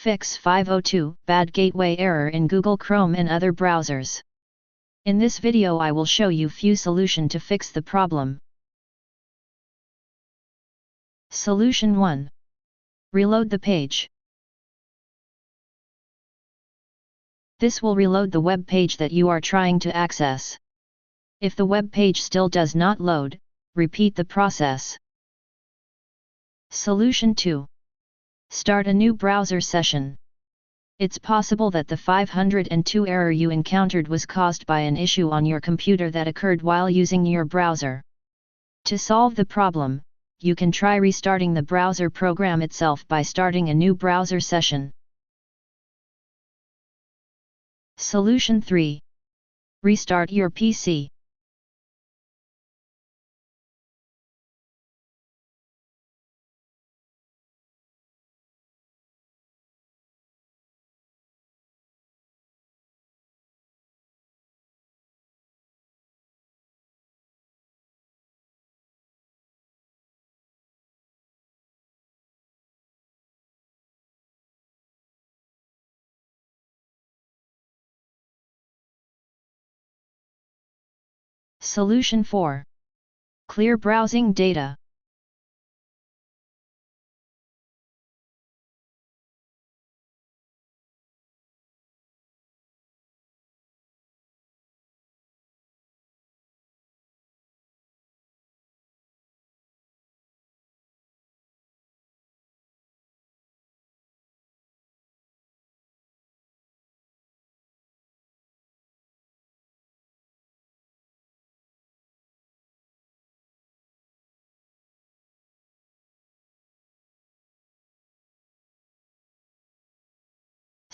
Fix 502 Bad Gateway Error in Google Chrome and other browsers. In this video I will show you few solution to fix the problem. Solution 1. Reload the page. This will reload the web page that you are trying to access. If the web page still does not load, repeat the process. Solution 2. Start a new browser session. It's possible that the 502 error you encountered was caused by an issue on your computer that occurred while using your browser. To solve the problem, you can try restarting the browser program itself by starting a new browser session. Solution 3. Restart your PC. Solution 4. Clear browsing data.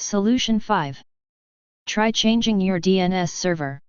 Solution 5. Try changing your DNS server.